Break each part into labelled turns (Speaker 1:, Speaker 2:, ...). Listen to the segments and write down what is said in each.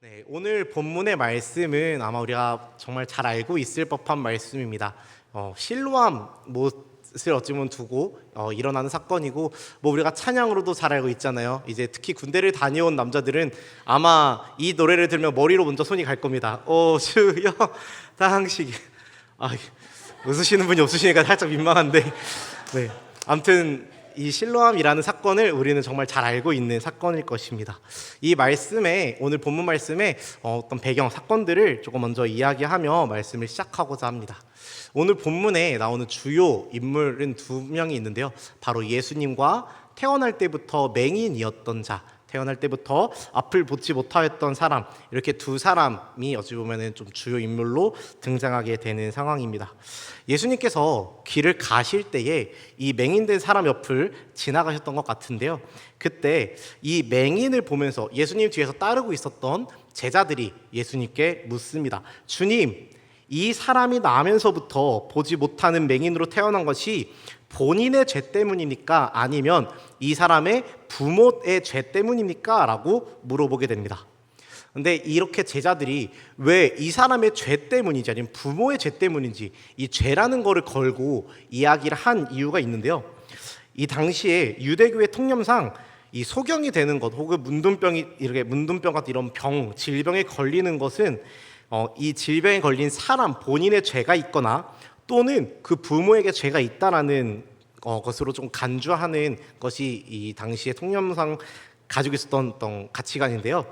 Speaker 1: 네, 오늘 본문의 말씀은 아마 우리가 정말 잘 알고 있을 법한 말씀입니다. 실로암 못을 어찌 보면 두고 일어나는 사건이고, 우리가 찬양으로도 잘 알고 있잖아요. 이제 특히 군대를 다녀온 남자들은 아마 이 노래를 들으면 머리로 먼저 손이 갈 겁니다. 오 주여 당시. 웃으시는 분이 없으시니까 살짝 민망한데, 네, 아무튼 이 실로암이라는 사건을 우리는 정말 잘 알고 있는 사건일 것입니다. 이 말씀에, 오늘 본문 말씀에 어떤 배경 사건들을 조금 먼저 이야기하며 말씀을 시작하고자 합니다. 오늘 본문에 나오는 주요 인물은 두 명이 있는데요. 바로 예수님과 태어날 때부터 맹인이었던 자, 태어날 때부터 앞을 보지 못하였던 사람, 이렇게 두 사람이 어찌 보면 좀 주요 인물로 등장하게 되는 상황입니다. 예수님께서 길을 가실 때에 이 맹인된 사람 옆을 지나가셨던 것 같은데요. 그때 이 맹인을 보면서 예수님 뒤에서 따르고 있었던 제자들이 예수님께 묻습니다. 주님, 이 사람이 나면서부터 보지 못하는 맹인으로 태어난 것이 본인의 죄 때문입니까? 아니면 이 사람의 부모의 죄 때문입니까? 라고 물어보게 됩니다. 근데 이렇게 제자들이 왜 이 사람의 죄 때문인지 아니면 부모의 죄 때문인지 이 죄라는 거를 걸고 이야기를 한 이유가 있는데요. 이 당시에 유대교의 통념상 이 소경이 되는 것 혹은 문둥병 같은 이런 병, 질병에 걸리는 것은 이 질병에 걸린 사람 본인의 죄가 있거나 또는 그 부모에게 죄가 있다라는 것으로 좀 간주하는 것이 이 당시의 통념상 가지고 있었던 어떤 가치관인데요.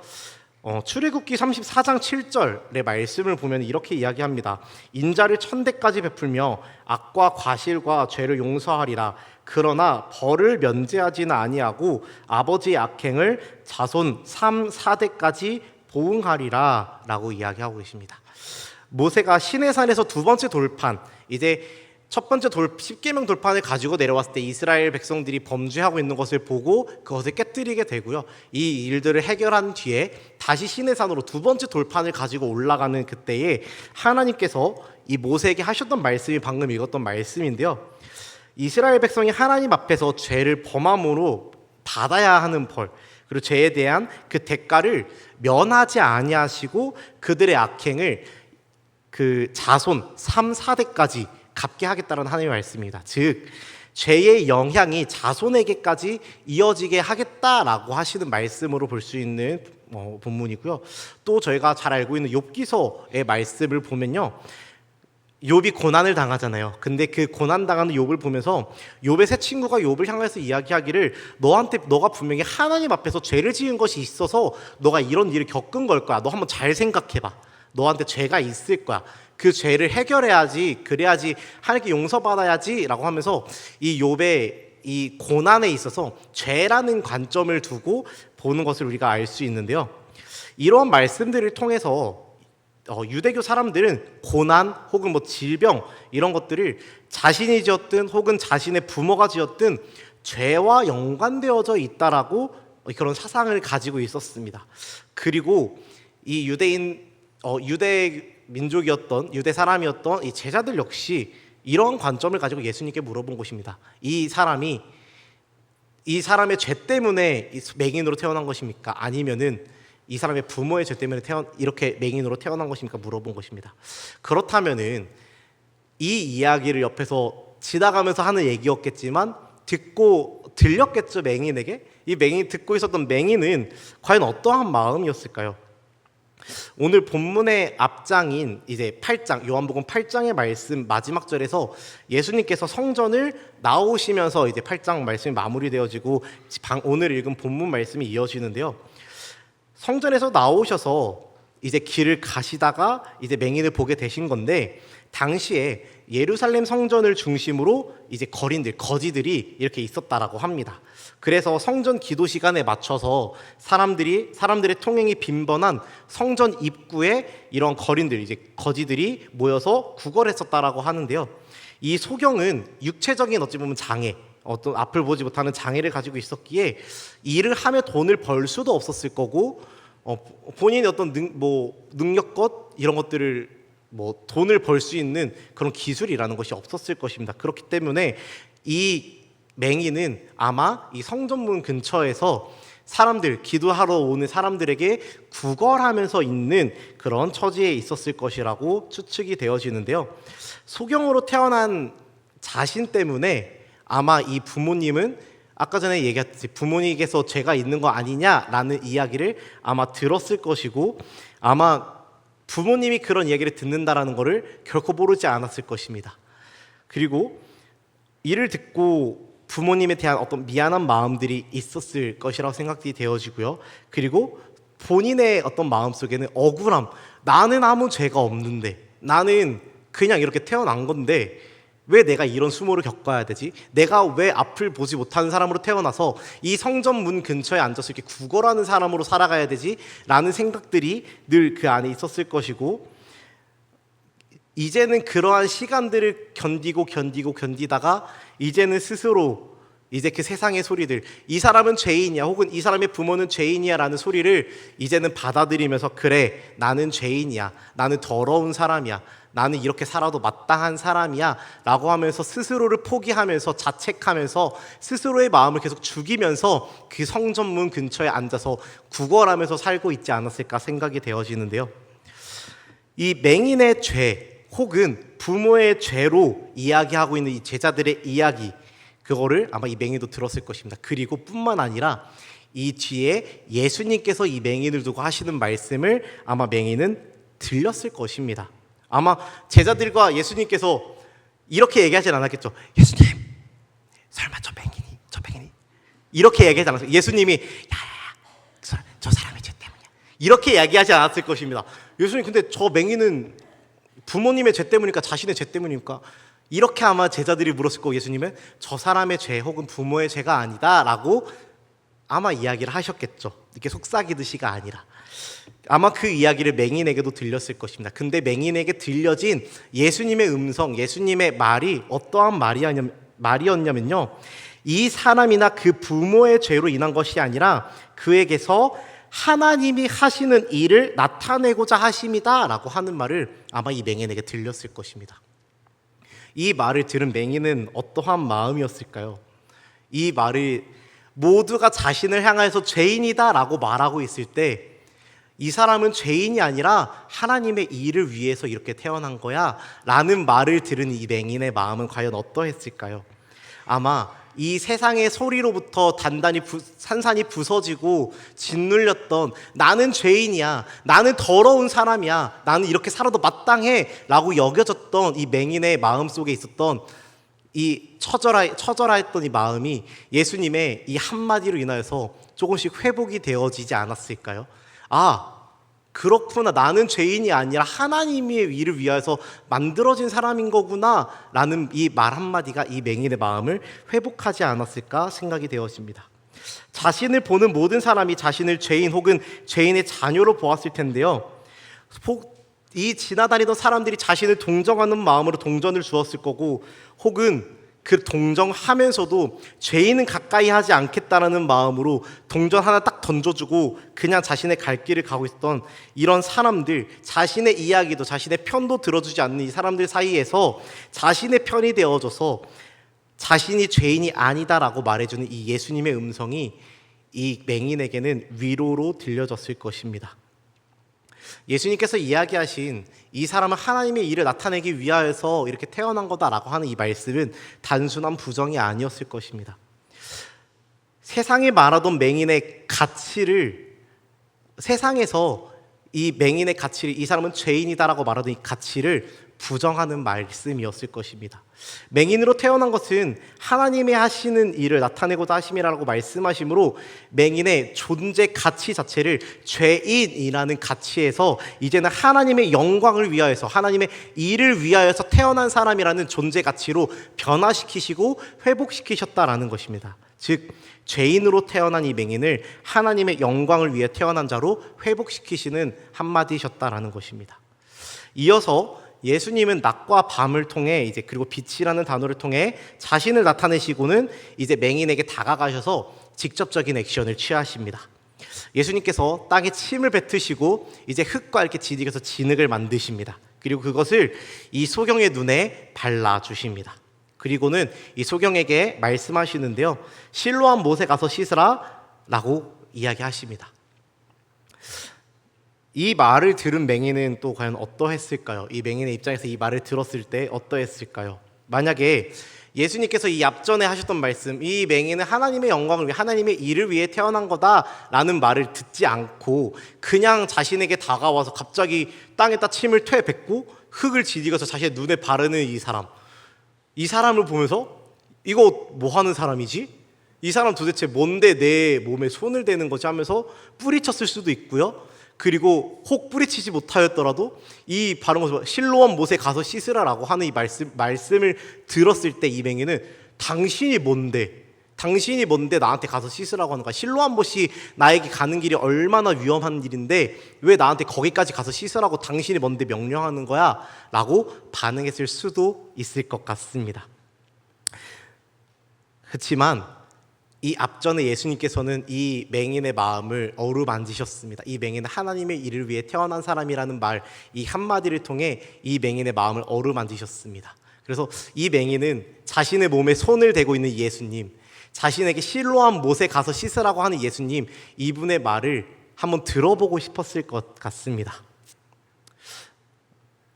Speaker 1: 출애굽기 34장 7절의 말씀을 보면 이렇게 이야기합니다. 인자를 1000대까지 베풀며 악과 과실과 죄를 용서하리라. 그러나 벌을 면제하지는 아니하고 아버지의 악행을 자손 3, 4대까지 보응하리라 라고 이야기하고 계십니다. 모세가 시내산에서 두 번째 돌판, 이제 첫 번째 십계명 돌판을 가지고 내려왔을 때 이스라엘 백성들이 범죄하고 있는 것을 보고 그것을 깨뜨리게 되고요. 이 일들을 해결한 뒤에 다시 시내산으로 두 번째 돌판을 가지고 올라가는 그때에 하나님께서 이 모세에게 하셨던 말씀이 방금 읽었던 말씀인데요. 이스라엘 백성이 하나님 앞에서 죄를 범함으로 받아야 하는 벌, 그리고 죄에 대한 그 대가를 면하지 아니하시고 그들의 악행을 그 자손 3, 4대까지 갚게 하겠다는 하나님의 말씀입니다. 즉 죄의 영향이 자손에게까지 이어지게 하겠다라고 하시는 말씀으로 볼 수 있는 본문이고요. 또 저희가 잘 알고 있는 욥기서의 말씀을 보면요, 욥이 고난을 당하잖아요. 근데 그 고난 당하는 욥을 보면서 욥의 세 친구가 욥을 향해서 이야기하기를 너가 분명히 하나님 앞에서 죄를 지은 것이 있어서 너가 이런 일을 겪은 걸 거야. 너 한번 잘 생각해봐. 너한테 죄가 있을 거야. 그 죄를 해결해야지, 그래야지 하나님께 용서받아야지 라고 하면서 이 욥의 이 고난에 있어서 죄라는 관점을 두고 보는 것을 우리가 알 수 있는데요. 이러한 말씀들을 통해서 유대교 사람들은 고난 혹은 질병 이런 것들을 자신이 지었든 혹은 자신의 부모가 지었든 죄와 연관되어져 있다라고 그런 사상을 가지고 있었습니다. 그리고 이 유대 민족이었던 유대 사람이었던 이 제자들 역시 이런 관점을 가지고 예수님께 물어본 것입니다. 이 사람의 죄 때문에 맹인으로 태어난 것입니까? 아니면은 이 사람의 부모의 죄 때문에 이렇게 맹인으로 태어난 것입니까? 물어본 것입니다. 그렇다면은 이 이야기를 옆에서 지나가면서 하는 얘기였겠지만 듣고 들렸겠죠, 맹인에게. 이 듣고 있었던 맹인은 과연 어떠한 마음이었을까요? 오늘 본문의 앞장인 이제 8장, 요한복음 8장의 말씀 마지막 절에서 예수님께서 성전을 나오시면서 이제 8장 말씀이 마무리되어지고 오늘 읽은 본문 말씀이 이어지는데요. 성전에서 나오셔서 이제 길을 가시다가 이제 맹인을 보게 되신 건데, 당시에 예루살렘 성전을 중심으로 이제 거지들이 이렇게 있었다라고 합니다. 그래서 성전 기도 시간에 맞춰서 사람들의 통행이 빈번한 성전 입구에 이런 거지들이 모여서 구걸했었다라고 하는데요. 이 소경은 육체적인 어찌 보면 장애, 어떤 앞을 보지 못하는 장애를 가지고 있었기에 일을 하며 돈을 벌 수도 없었을 거고, 본인의 어떤 능력껏 이런 것들을 돈을 벌 수 있는 그런 기술이라는 것이 없었을 것입니다. 그렇기 때문에 이 맹인은 아마 이 성전문 근처에서 사람들, 기도하러 오는 사람들에게 구걸하면서 있는 그런 처지에 있었을 것이라고 추측이 되어지는데요. 소경으로 태어난 자신 때문에 아마 이 부모님은 아까 전에 얘기했듯이 부모님께서 죄가 있는 거 아니냐라는 이야기를 아마 들었을 것이고, 아마 부모님이 그런 이야기를 듣는다라는 것을 결코 모르지 않았을 것입니다. 그리고 이를 듣고 부모님에 대한 어떤 미안한 마음들이 있었을 것이라고 생각이 되어지고요. 그리고 본인의 어떤 마음속에는 억울함, 나는 아무 죄가 없는데, 나는 그냥 이렇게 태어난 건데 왜 내가 이런 수모를 겪어야 되지? 내가 왜 앞을 보지 못하는 사람으로 태어나서 이 성전 문 근처에 앉아서 이렇게 구걸하는 사람으로 살아가야 되지? 라는 생각들이 늘 그 안에 있었을 것이고, 이제는 그러한 시간들을 견디다가 이제는 스스로 이제 그 세상의 소리들, 이 사람은 죄인이야 혹은 이 사람의 부모는 죄인이야 라는 소리를 이제는 받아들이면서, 그래, 나는 죄인이야, 나는 더러운 사람이야, 나는 이렇게 살아도 마땅한 사람이야 라고 하면서 스스로를 포기하면서 자책하면서 스스로의 마음을 계속 죽이면서 그 성전문 근처에 앉아서 구걸하면서 살고 있지 않았을까 생각이 되어지는데요. 이 맹인의 죄 혹은 부모의 죄로 이야기하고 있는 이 제자들의 이야기, 그거를 아마 이 맹인도 들었을 것입니다. 그리고 뿐만 아니라 이 뒤에 예수님께서 이 맹인을 두고 하시는 말씀을 아마 맹인은 들렸을 것입니다. 아마 제자들과 예수님께서 이렇게 얘기하진 않았겠죠. 예수님, 설마 저 맹인이 이렇게 얘기하지 않았어요. 예수님이 야야야, 저 사람의 죄 때문이야, 이렇게 이야기하지 않았을 것입니다. 예수님, 근데 저 맹인은 부모님의 죄 때문일까 자신의 죄 때문일까? 이렇게 아마 제자들이 물었을 거고, 예수님은 저 사람의 죄 혹은 부모의 죄가 아니다 라고 아마 이야기를 하셨겠죠. 이렇게 속삭이듯이가 아니라 아마 그 이야기를 맹인에게도 들렸을 것입니다. 근데 맹인에게 들려진 예수님의 음성, 예수님의 말이 어떠한 말이었냐면요, 이 사람이나 그 부모의 죄로 인한 것이 아니라 그에게서 하나님이 하시는 일을 나타내고자 하심이다 라고 하는 말을 아마 이 맹인에게 들렸을 것입니다. 이 말을 들은 맹인은 어떠한 마음이었을까요? 이 말을 모두가 자신을 향해서 죄인이다 라고 말하고 있을 때, 이 사람은 죄인이 아니라 하나님의 일을 위해서 이렇게 태어난 거야 라는 말을 들은 이 맹인의 마음은 과연 어떠했을까요? 아마 이 세상의 소리로부터 산산이 부서지고 짓눌렸던 나는 죄인이야, 나는 더러운 사람이야, 나는 이렇게 살아도 마땅해 라고 여겨졌던 이 맹인의 마음속에 있었던 이 처절했던 이 마음이 예수님의 이 한마디로 인하여서 조금씩 회복이 되어지지 않았을까요? 아, 그렇구나, 나는 죄인이 아니라 하나님의 일을 위하여서 만들어진 사람인 거구나 라는 이 말 한마디가 이 맹인의 마음을 회복하지 않았을까 생각이 되어집니다. 자신을 보는 모든 사람이 자신을 죄인 혹은 죄인의 자녀로 보았을 텐데요, 이 지나다니던 사람들이 자신을 동정하는 마음으로 동전을 주었을 거고, 혹은 그 동정하면서도 죄인은 가까이 하지 않겠다라는 마음으로 동전 하나 딱 던져주고 그냥 자신의 갈 길을 가고 있었던 이런 사람들, 자신의 이야기도 자신의 편도 들어주지 않는 이 사람들 사이에서 자신의 편이 되어줘서 자신이 죄인이 아니다라고 말해주는 이 예수님의 음성이 이 맹인에게는 위로로 들려졌을 것입니다. 예수님께서 이야기하신 이 사람은 하나님의 일을 나타내기 위하여서 이렇게 태어난 거다라고 하는 이 말씀은 단순한 부정이 아니었을 것입니다. 세상이 말하던 맹인의 가치를, 세상에서 이 맹인의 가치를, 이 사람은 죄인이다라고 말하던 이 가치를 부정하는 말씀이었을 것입니다. 맹인으로 태어난 것은 하나님이 하시는 일을 나타내고자 하심이라고 말씀하시므로 맹인의 존재 가치 자체를 죄인이라는 가치에서 이제는 하나님의 영광을 위하여서, 하나님의 일을 위하여서 태어난 사람이라는 존재 가치로 변화시키시고 회복시키셨다라는 것입니다. 즉 죄인으로 태어난 이 맹인을 하나님의 영광을 위해 태어난 자로 회복시키시는 한마디셨다라는 것입니다. 이어서 예수님은 낮과 밤을 통해 이제 그리고 빛이라는 단어를 통해 자신을 나타내시고는 이제 맹인에게 다가가셔서 직접적인 액션을 취하십니다. 예수님께서 땅에 침을 뱉으시고 이제 흙과 이렇게 지dig해서 진흙을 만드십니다. 그리고 그것을 이 소경의 눈에 발라주십니다. 그리고는 이 소경에게 말씀하시는데요, 실로암 못에 가서 씻으라 라고 이야기하십니다. 이 말을 들은 맹인은 또 과연 어떠했을까요? 이 맹인의 입장에서 이 말을 들었을 때 어떠했을까요? 만약에 예수님께서 이 앞전에 하셨던 말씀, 이 맹인은 하나님의 영광을 위해 하나님의 일을 위해 태어난 거다라는 말을 듣지 않고 그냥 자신에게 다가와서 갑자기 땅에다 침을 뱉고 흙을 지디가서 자신의 눈에 바르는 이 사람을 보면서 이거 뭐 하는 사람이지? 이 사람 도대체 뭔데 내 몸에 손을 대는 거지 하면서 뿌리쳤을 수도 있고요. 그리고 혹 뿌리치지 못하였더라도 이 바른 모습, 실로암 못에 가서 씻으라라고 하는 이 말씀을 들었을 때 이 맹인은 당신이 뭔데 나한테 가서 씻으라고 하는 거야. 실로암 못이 나에게 가는 길이 얼마나 위험한 일인데 왜 나한테 거기까지 가서 씻으라고 당신이 뭔데 명령하는 거야? 라고 반응했을 수도 있을 것 같습니다. 그렇지만 이 앞전에 예수님께서는 이 맹인의 마음을 어루만지셨습니다. 이 맹인은 하나님의 일을 위해 태어난 사람이라는 말, 이 한마디를 통해 이 맹인의 마음을 어루만지셨습니다. 그래서 이 맹인은 자신의 몸에 손을 대고 있는 예수님, 자신에게 실로암 못에 가서 씻으라고 하는 예수님, 이분의 말을 한번 들어보고 싶었을 것 같습니다.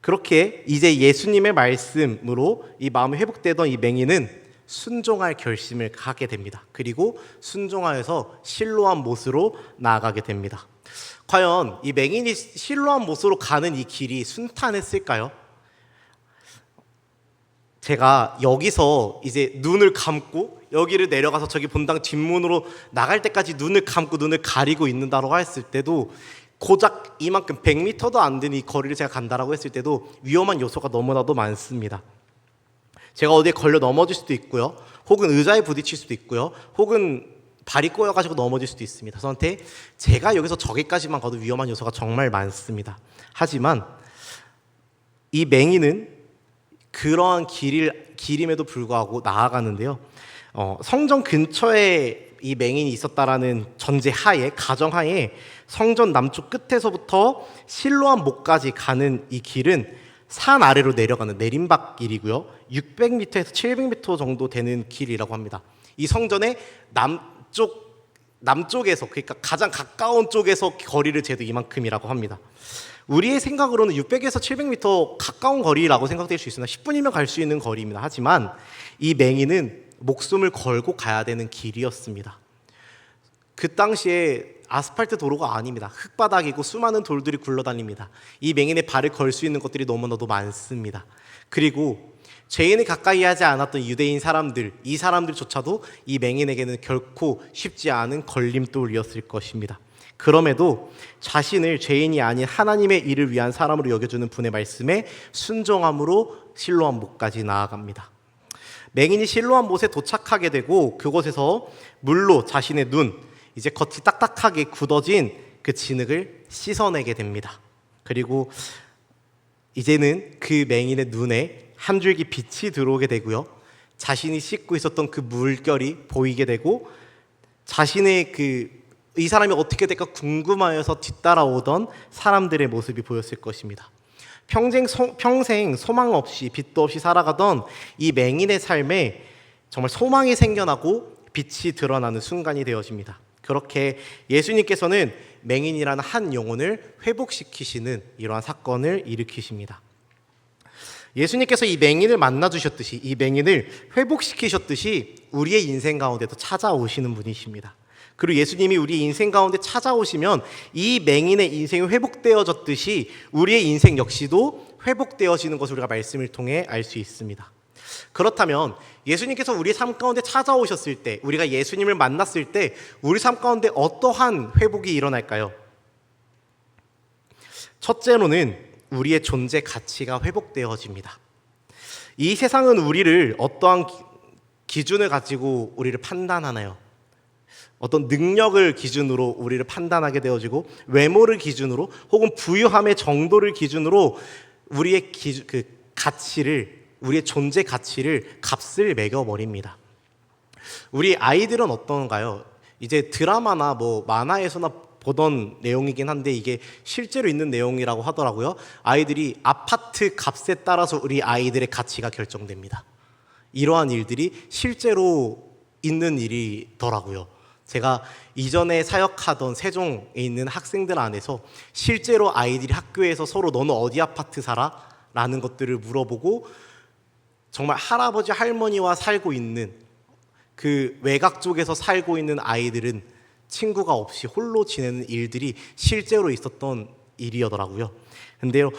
Speaker 1: 그렇게 이제 예수님의 말씀으로 이 마음이 회복되던 이 맹인은 순종할 결심을 하게 됩니다. 그리고 순종하여서 실로암 못으로 나아가게 됩니다. 과연 이 맹인이 실로암 못으로 가는 이 길이 순탄했을까요? 제가 여기서 이제 눈을 감고 여기를 내려가서 저기 본당 뒷문으로 나갈 때까지 눈을 감고 눈을 가리고 있는다고 했을 때도 고작 이만큼 100m도 안 되는 이 거리를 제가 간다라고 했을 때도 위험한 요소가 너무나도 많습니다. 제가 어디에 걸려 넘어질 수도 있고요. 혹은 의자에 부딪힐 수도 있고요. 혹은 발이 꼬여가지고 넘어질 수도 있습니다. 그런데 제가 여기서 저기까지만 가도 위험한 요소가 정말 많습니다. 하지만 이 맹인은 그러한 길임에도 불구하고 나아가는데요. 성전 근처에 이 맹인이 있었다라는 전제하에, 가정하에 성전 남쪽 끝에서부터 실로암 못까지 가는 이 길은 산 아래로 내려가는 내림박 길이고요. 600m에서 700m 정도 되는 길이라고 합니다. 이 성전의 남쪽에서, 그러니까 가장 가까운 쪽에서 거리를 재도 이만큼이라고 합니다. 우리의 생각으로는 600에서 700m 가까운 거리라고 생각될 수 있으나 10분이면 갈 수 있는 거리입니다. 하지만 이 맹인은 목숨을 걸고 가야 되는 길이었습니다. 그 당시에 아스팔트 도로가 아닙니다. 흙바닥이고 수많은 돌들이 굴러다닙니다. 이 맹인의 발을 걸 수 있는 것들이 너무나도 많습니다. 그리고 죄인을 가까이 하지 않았던 유대인 사람들, 이 사람들조차도 이 맹인에게는 결코 쉽지 않은 걸림돌이었을 것입니다. 그럼에도 자신을 죄인이 아닌 하나님의 일을 위한 사람으로 여겨주는 분의 말씀에 순종함으로 실로암 못까지 나아갑니다. 맹인이 실로암 못에 도착하게 되고 그곳에서 물로 자신의 눈, 이제 겉이 딱딱하게 굳어진 그 진흙을 씻어내게 됩니다. 그리고 이제는 그 맹인의 눈에 한 줄기 빛이 들어오게 되고요. 자신이 씻고 있었던 그 물결이 보이게 되고 자신의 이 사람이 어떻게 될까 궁금하여서 뒤따라오던 사람들의 모습이 보였을 것입니다. 평생 소망 없이 빛도 없이 살아가던 이 맹인의 삶에 정말 소망이 생겨나고 빛이 드러나는 순간이 되어집니다. 그렇게 예수님께서는 맹인이라는 한 영혼을 회복시키시는 이러한 사건을 일으키십니다. 예수님께서 이 맹인을 만나주셨듯이, 이 맹인을 회복시키셨듯이 우리의 인생 가운데도 찾아오시는 분이십니다. 그리고 예수님이 우리 인생 가운데 찾아오시면 이 맹인의 인생이 회복되어졌듯이 우리의 인생 역시도 회복되어지는 것을 우리가 말씀을 통해 알 수 있습니다. 그렇다면 예수님께서 우리 삶 가운데 찾아오셨을 때, 우리가 예수님을 만났을 때 우리 삶 가운데 어떠한 회복이 일어날까요? 첫째로는 우리의 존재 가치가 회복되어집니다. 이 세상은 우리를 어떠한 기준을 가지고 우리를 판단하나요? 어떤 능력을 기준으로 우리를 판단하게 되어지고 외모를 기준으로 혹은 부유함의 정도를 기준으로 우리의 우리의 존재 가치를 값을 매겨버립니다. 우리 아이들은 어떤가요? 이제 드라마나 만화에서나 보던 내용이긴 한데 이게 실제로 있는 내용이라고 하더라고요. 아이들이 아파트 값에 따라서 우리 아이들의 가치가 결정됩니다. 이러한 일들이 실제로 있는 일이더라고요. 제가 이전에 사역하던 세종에 있는 학생들 안에서 실제로 아이들이 학교에서 서로 너는 어디 아파트 살아? 라는 것들을 물어보고 정말 할아버지 할머니와 살고 있는 그 외곽 쪽에서 살고 있는 아이들은 친구가 없이 홀로 지내는 일들이 실제로 있었던 일이더라고요. 근데요,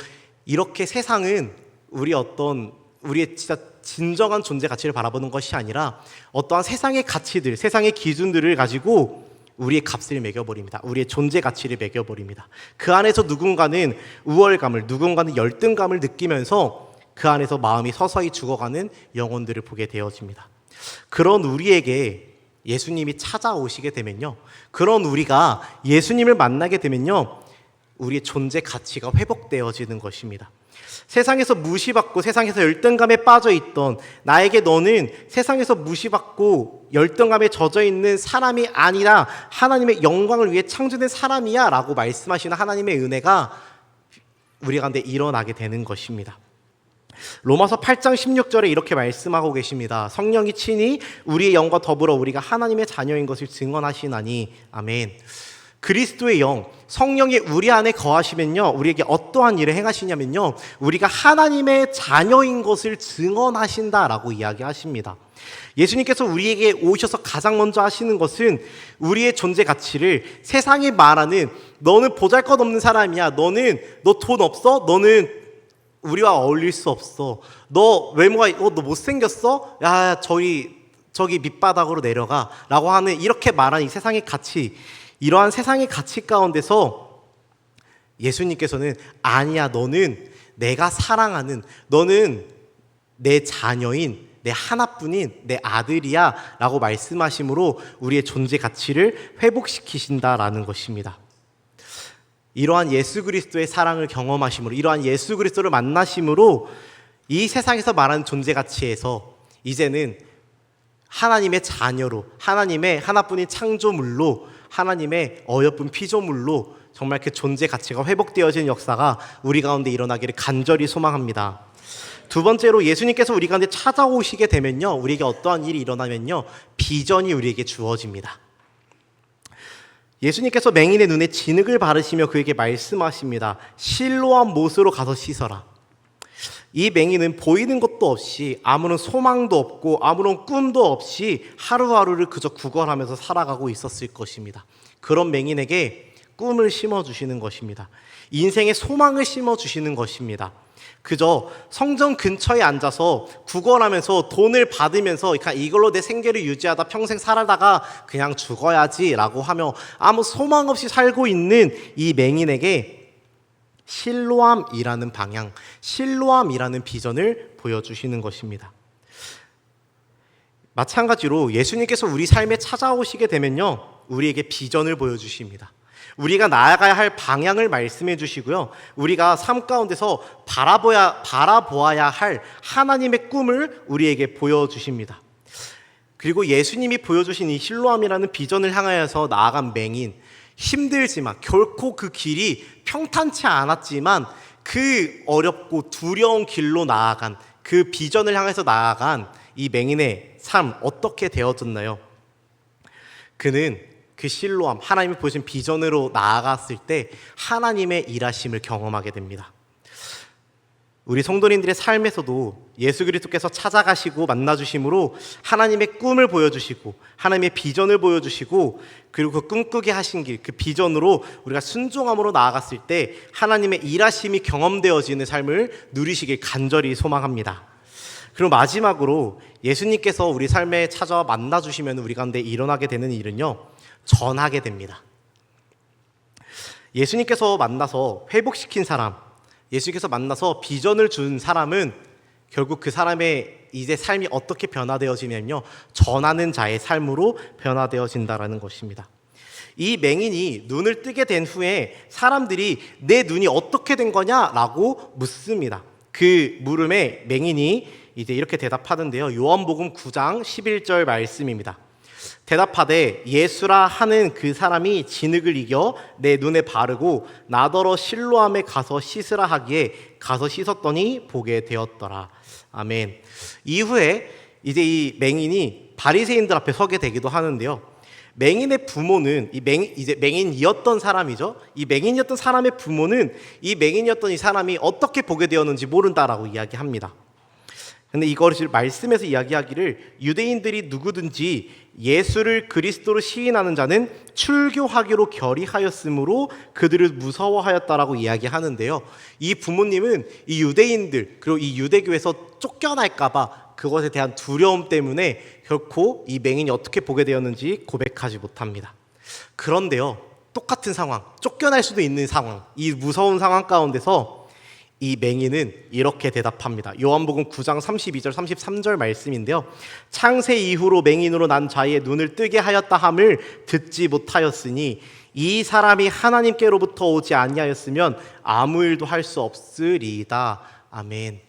Speaker 1: 이렇게 세상은 우리의 진짜 진정한 존재 가치를 바라보는 것이 아니라 어떠한 세상의 가치들, 세상의 기준들을 가지고 우리의 값을 매겨버립니다. 우리의 존재 가치를 매겨버립니다. 그 안에서 누군가는 우월감을, 누군가는 열등감을 느끼면서 그 안에서 마음이 서서히 죽어가는 영혼들을 보게 되어집니다. 그런 우리에게 예수님이 찾아오시게 되면요, 그런 우리가 예수님을 만나게 되면요, 우리의 존재 가치가 회복되어지는 것입니다. 세상에서 무시받고 세상에서 열등감에 빠져있던 나에게 너는 세상에서 무시받고 열등감에 젖어있는 사람이 아니라 하나님의 영광을 위해 창조된 사람이야 라고 말씀하시는 하나님의 은혜가 우리 가운데 일어나게 되는 것입니다. 로마서 8장 16절에 이렇게 말씀하고 계십니다. 성령이 친히 우리의 영과 더불어 우리가 하나님의 자녀인 것을 증언하시나니. 아멘. 그리스도의 영, 성령이 우리 안에 거하시면요, 우리에게 어떠한 일을 행하시냐면요, 우리가 하나님의 자녀인 것을 증언하신다라고 이야기하십니다. 예수님께서 우리에게 오셔서 가장 먼저 하시는 것은 우리의 존재 가치를 세상이 말하는 너는 보잘것없는 사람이야, 너 돈 없어, 너는 우리와 어울릴 수 없어, 너 외모가 너 못생겼어, 야 저기 밑바닥으로 내려가 라고 하는, 이렇게 말하는 이 세상의 가치, 이러한 세상의 가치 가운데서 예수님께서는 아니야, 너는 내가 사랑하는, 너는 내 자녀인, 내 하나뿐인 내 아들이야 라고 말씀하심으로 우리의 존재 가치를 회복시키신다라는 것입니다. 이러한 예수 그리스도의 사랑을 경험하심으로, 이러한 예수 그리스도를 만나심으로 이 세상에서 말하는 존재 가치에서 이제는 하나님의 자녀로, 하나님의 하나뿐인 창조물로, 하나님의 어여쁜 피조물로 정말 그 존재 가치가 회복되어지는 역사가 우리 가운데 일어나기를 간절히 소망합니다. 두 번째로, 예수님께서 우리 가운데 찾아오시게 되면요, 우리에게 어떠한 일이 일어나면요, 비전이 우리에게 주어집니다. 예수님께서 맹인의 눈에 진흙을 바르시며 그에게 말씀하십니다. 실로암 못으로 가서 씻어라. 이 맹인은 보이는 것도 없이, 아무런 소망도 없고 아무런 꿈도 없이 하루하루를 그저 구걸하면서 살아가고 있었을 것입니다. 그런 맹인에게 꿈을 심어주시는 것입니다. 인생의 소망을 심어주시는 것입니다. 그저 성전 근처에 앉아서 구걸하면서 돈을 받으면서 이걸로 내 생계를 유지하다 평생 살다가 그냥 죽어야지 라고 하며 아무 소망 없이 살고 있는 이 맹인에게 실로암이라는 방향, 실로암이라는 비전을 보여주시는 것입니다. 마찬가지로 예수님께서 우리 삶에 찾아오시게 되면요, 우리에게 비전을 보여주십니다. 우리가 나아가야 할 방향을 말씀해 주시고요, 우리가 삶 가운데서 바라보아야 할 하나님의 꿈을 우리에게 보여주십니다. 그리고 예수님이 보여주신 이 실로암이라는 비전을 향하여서 나아간 맹인, 힘들지만 결코 그 길이 평탄치 않았지만 그 어렵고 두려운 길로 나아간, 그 비전을 향해서 나아간 이 맹인의 삶 어떻게 되어졌나요? 그는 그 실로암, 하나님이 보여준 비전으로 나아갔을 때 하나님의 일하심을 경험하게 됩니다. 우리 성도님들의 삶에서도 예수 그리스도께서 찾아가시고 만나주심으로 하나님의 꿈을 보여주시고 하나님의 비전을 보여주시고, 그리고 그 꿈꾸게 하신 길, 그 비전으로 우리가 순종함으로 나아갔을 때 하나님의 일하심이 경험되어지는 삶을 누리시길 간절히 소망합니다. 그리고 마지막으로, 예수님께서 우리 삶에 찾아와 만나주시면 우리 가운데 일어나게 되는 일은요, 전하게 됩니다. 예수님께서 만나서 회복시킨 사람, 예수님께서 만나서 비전을 준 사람은 결국 그 사람의 이제 삶이 어떻게 변화되어지냐면요, 전하는 자의 삶으로 변화되어진다라는 것입니다. 이 맹인이 눈을 뜨게 된 후에 사람들이 내 눈이 어떻게 된 거냐라고 묻습니다. 그 물음에 맹인이 이제 이렇게 대답하는데요, 요한복음 9장 11절 말씀입니다. 대답하되 예수라 하는 그 사람이 진흙을 이겨 내 눈에 바르고 나더러 실로암에 가서 씻으라 하기에 가서 씻었더니 보게 되었더라. 아멘. 이후에 이제 이 맹인이 바리새인들 앞에 서게 되기도 하는데요, 맹인의 부모는 이제 맹인이었던 사람이죠. 이 맹인이었던 사람의 부모는 이 맹인이었던 이 사람이 어떻게 보게 되었는지 모른다라고 이야기합니다. 근데 이것을 말씀에서 이야기하기를 유대인들이 누구든지 예수를 그리스도로 시인하는 자는 출교하기로 결의하였으므로 그들을 무서워하였다라고 이야기하는데요. 이 부모님은 이 유대인들 그리고 이 유대교에서 쫓겨날까봐 그것에 대한 두려움 때문에 결코 이 맹인이 어떻게 보게 되었는지 고백하지 못합니다. 그런데요, 똑같은 상황, 쫓겨날 수도 있는 상황, 이 무서운 상황 가운데서 이 맹인은 이렇게 대답합니다. 요한복음 9장 32절 33절 말씀인데요. 창세 이후로 맹인으로 난 자의 눈을 뜨게 하였다 함을 듣지 못하였으니 이 사람이 하나님께로부터 오지 아니하였으면 아무 일도 할 수 없으리이다. 아멘.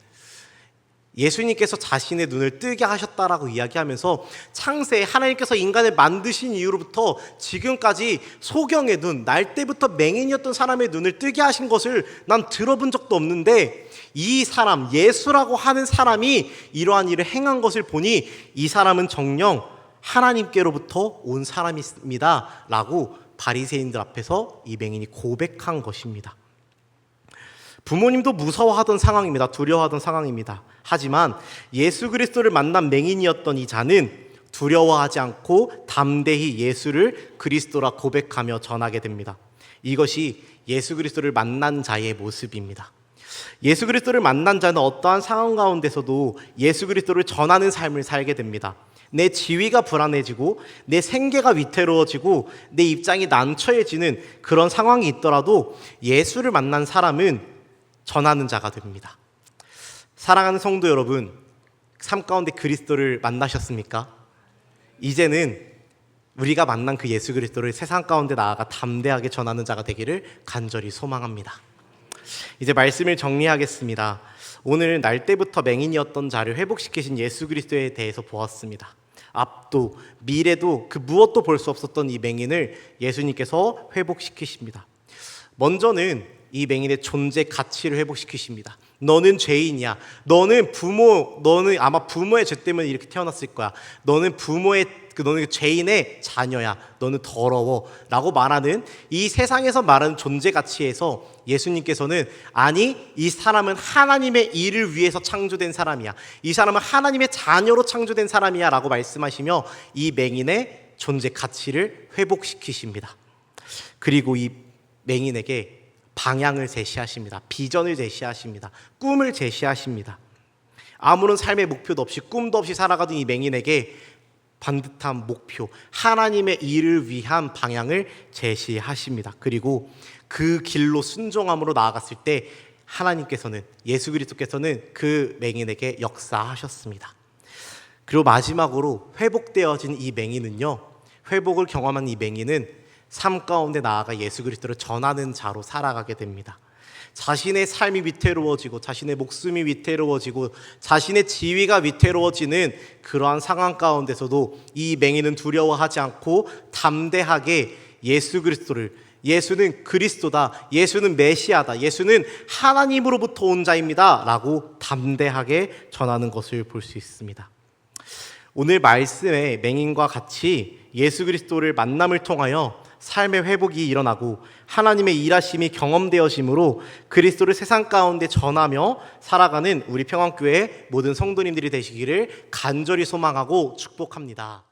Speaker 1: 예수님께서 자신의 눈을 뜨게 하셨다라고 이야기하면서 창세에 하나님께서 인간을 만드신 이후로부터 지금까지 소경의 눈, 날 때부터 맹인이었던 사람의 눈을 뜨게 하신 것을 난 들어본 적도 없는데 이 사람, 예수라고 하는 사람이 이러한 일을 행한 것을 보니 이 사람은 정녕 하나님께로부터 온 사람입니다 라고 바리새인들 앞에서 이 맹인이 고백한 것입니다. 부모님도 무서워하던 상황입니다. 두려워하던 상황입니다. 하지만 예수 그리스도를 만난 맹인이었던 이 자는 두려워하지 않고 담대히 예수를 그리스도라 고백하며 전하게 됩니다. 이것이 예수 그리스도를 만난 자의 모습입니다. 예수 그리스도를 만난 자는 어떠한 상황 가운데서도 예수 그리스도를 전하는 삶을 살게 됩니다. 내 지위가 불안해지고 내 생계가 위태로워지고 내 입장이 난처해지는 그런 상황이 있더라도 예수를 만난 사람은 전하는 자가 됩니다. 사랑하는 성도 여러분, 삶 가운데 그리스도를 만나셨습니까? 이제는 우리가 만난 그 예수 그리스도를 세상 가운데 나아가 담대하게 전하는 자가 되기를 간절히 소망합니다. 이제 말씀을 정리하겠습니다. 오늘 날 때부터 맹인이었던 자를 회복시키신 예수 그리스도에 대해서 보았습니다. 앞도 미래도 그 무엇도 볼 수 없었던 이 맹인을 예수님께서 회복시키십니다. 먼저는 이 맹인의 존재 가치를 회복시키십니다. 너는 죄인이야. 너는 아마 부모의 죄 때문에 이렇게 태어났을 거야. 너는 너는 죄인의 자녀야. 너는 더러워. 라고 말하는 이 세상에서 말하는 존재 가치에서 예수님께서는 아니, 이 사람은 하나님의 일을 위해서 창조된 사람이야. 이 사람은 하나님의 자녀로 창조된 사람이야. 라고 말씀하시며 이 맹인의 존재 가치를 회복시키십니다. 그리고 이 맹인에게 방향을 제시하십니다. 비전을 제시하십니다. 꿈을 제시하십니다. 아무런 삶의 목표도 없이 꿈도 없이 살아가던 이 맹인에게 반듯한 목표, 하나님의 일을 위한 방향을 제시하십니다. 그리고 그 길로 순종함으로 나아갔을 때 하나님께서는, 예수 그리스도께서는 그 맹인에게 역사하셨습니다. 그리고 마지막으로 회복되어진 이 맹인은요, 회복을 경험한 이 맹인은 삶 가운데 나아가 예수 그리스도를 전하는 자로 살아가게 됩니다. 자신의 삶이 위태로워지고 자신의 목숨이 위태로워지고 자신의 지위가 위태로워지는 그러한 상황 가운데서도 이 맹인은 두려워하지 않고 담대하게 예수 그리스도를, 예수는 그리스도다, 예수는 메시아다, 예수는 하나님으로부터 온 자입니다 라고 담대하게 전하는 것을 볼 수 있습니다. 오늘 말씀의 맹인과 같이 예수 그리스도를 만남을 통하여 삶의 회복이 일어나고 하나님의 일하심이 경험되어짐으로 그리스도를 세상 가운데 전하며 살아가는 우리 평안교회 모든 성도님들이 되시기를 간절히 소망하고 축복합니다.